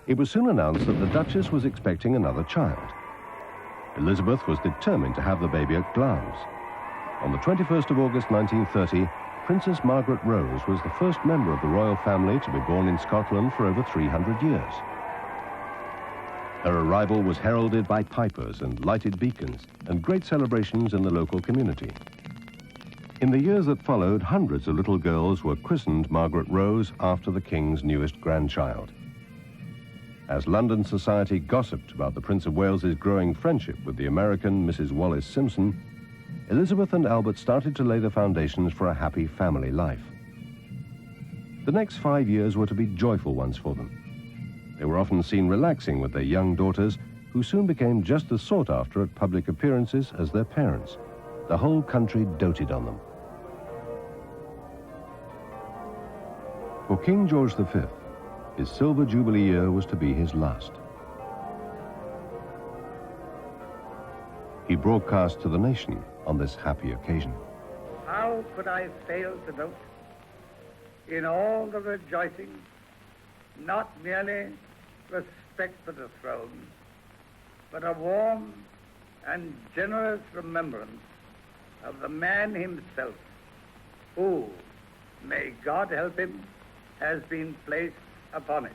It was soon announced that the Duchess was expecting another child. Elizabeth was determined to have the baby at Glamis. On the 21st of August 1930, Princess Margaret Rose was the first member of the royal family to be born in Scotland for over 300 years. Her arrival was heralded by pipers and lighted beacons and great celebrations in the local community. In the years that followed, hundreds of little girls were christened Margaret Rose after the King's newest grandchild. As London society gossiped about the Prince of Wales's growing friendship with the American Mrs. Wallis Simpson, Elizabeth and Albert started to lay the foundations for a happy family life. The next 5 years were to be joyful ones for them. They were often seen relaxing with their young daughters, who soon became just as sought after at public appearances as their parents. The whole country doted on them. For King George V, his silver jubilee year was to be his last. He broadcast to the nation on this happy occasion. How could I fail to note in all the rejoicing not merely respect for the throne, but a warm and generous remembrance of the man himself who, may God help him, has been placed upon it.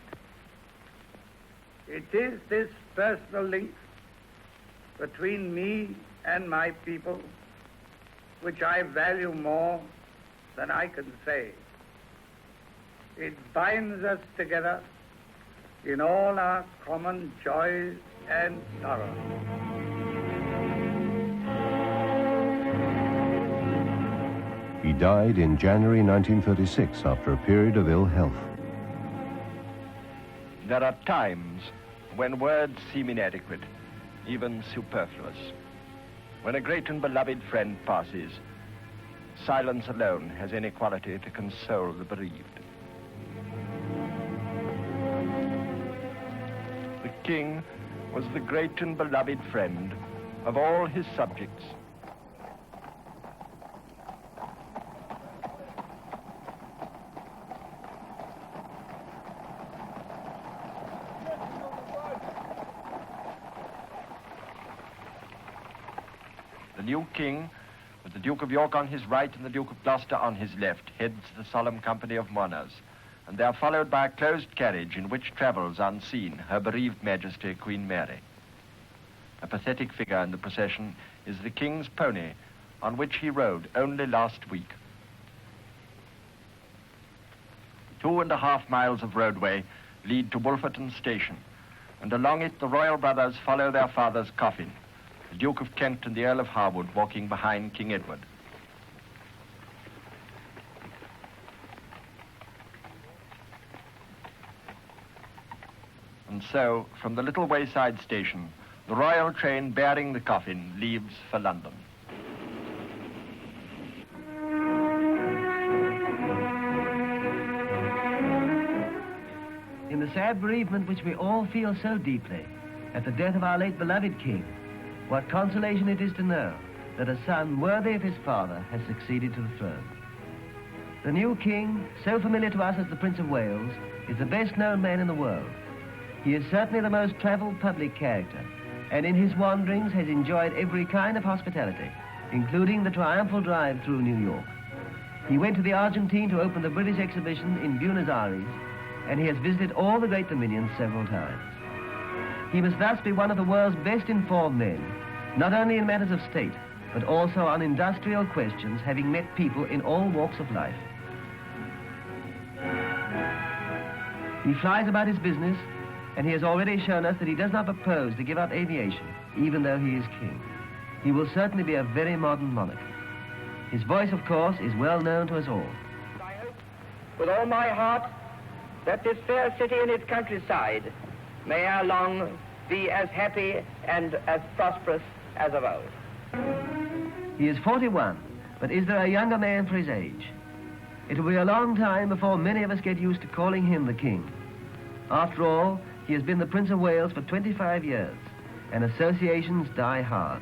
It is this personal link between me and my people which I value more than I can say. It binds us together in all our common joys and sorrows. He died in January 1936 after a period of ill health. There are times when words seem inadequate, even superfluous. When a great and beloved friend passes, silence alone has any quality to console the bereaved. The King was the great and beloved friend of all his subjects. The new King, with the Duke of York on his right and the Duke of Gloucester on his left, heads the solemn company of mourners, and they are followed by a closed carriage in which travels unseen Her bereaved Majesty Queen Mary. A pathetic figure in the procession is the King's pony, on which he rode only last week. 2.5 miles of roadway lead to Wolferton Station, and along it the royal brothers follow their father's coffin, the Duke of Kent and the Earl of Harwood walking behind King Edward. And so, from the little wayside station, the royal train bearing the coffin leaves for London. In the sad bereavement which we all feel so deeply at the death of our late beloved King, what consolation it is to know that a son worthy of his father has succeeded to the throne. The new King, so familiar to us as the Prince of Wales, is the best known man in the world. He is certainly the most travelled public character, and in his wanderings has enjoyed every kind of hospitality, including the triumphal drive through New York. He went to the Argentine to open the British exhibition in Buenos Aires, and he has visited all the great dominions several times. He must thus be one of the world's best informed men, not only in matters of state, but also on industrial questions, having met people in all walks of life. He flies about his business, and he has already shown us that he does not propose to give up aviation, even though he is king. He will certainly be a very modern monarch. His voice, of course, is well known to us all. I hope with all my heart that this fair city and its countryside may ere long be as happy and as prosperous as of old. He is 41, but is there a younger man for his age? It will be a long time before many of us get used to calling him the King. After all, he has been the Prince of Wales for 25 years, and associations die hard.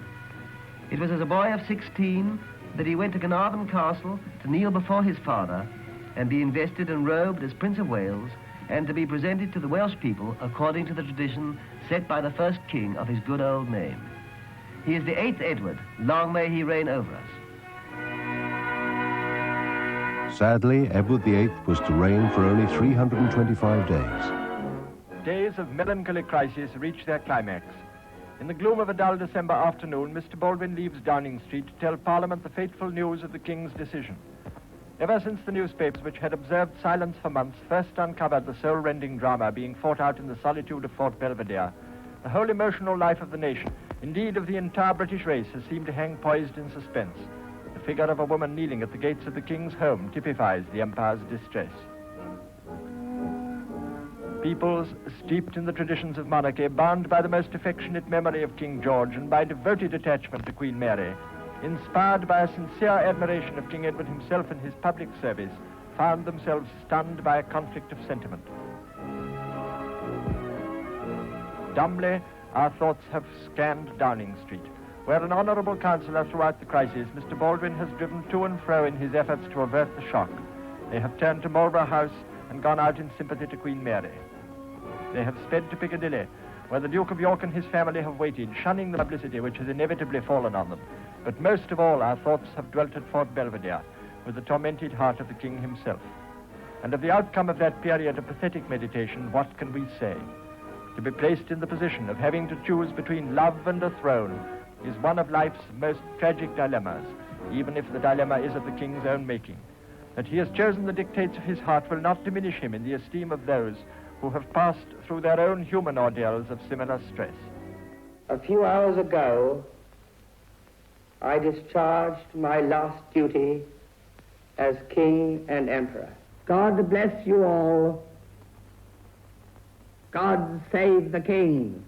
It was as a boy of 16 that he went to Carnarvon Castle to kneel before his father and be invested and robed as Prince of Wales and to be presented to the Welsh people according to the tradition set by the first king of his good old name. He is the 8th Edward. Long may he reign over us. Sadly, Edward VIII was to reign for only 325 days. Days of melancholy crisis reach their climax. In the gloom of a dull December afternoon, Mr. Baldwin leaves Downing Street to tell Parliament the fateful news of the King's decision. Ever since the newspapers, which had observed silence for months, first uncovered the soul-rending drama being fought out in the solitude of Fort Belvedere, the whole emotional life of the nation, indeed of the entire British race, has seemed to hang poised in suspense. The figure of a woman kneeling at the gates of the King's home typifies the Empire's distress. Peoples steeped in the traditions of monarchy, bound by the most affectionate memory of King George and by devoted attachment to Queen Mary, inspired by a sincere admiration of King Edward himself and his public service, found themselves stunned by a conflict of sentiment. Dumbly, our thoughts have scanned Downing Street, where an honourable councillor throughout the crisis, Mr. Baldwin, has driven to and fro in his efforts to avert the shock. They have turned to Marlborough House and gone out in sympathy to Queen Mary. They have sped to Piccadilly, where the Duke of York and his family have waited, shunning the publicity which has inevitably fallen on them. But most of all, our thoughts have dwelt at Fort Belvedere, with the tormented heart of the King himself. And of the outcome of that period of pathetic meditation, what can we say? To be placed in the position of having to choose between love and a throne is one of life's most tragic dilemmas, even if the dilemma is of the King's own making. That he has chosen the dictates of his heart will not diminish him in the esteem of those who have passed through their own human ordeals of similar stress. A few hours ago, I discharged my last duty as King and Emperor. God bless you all. God save the King.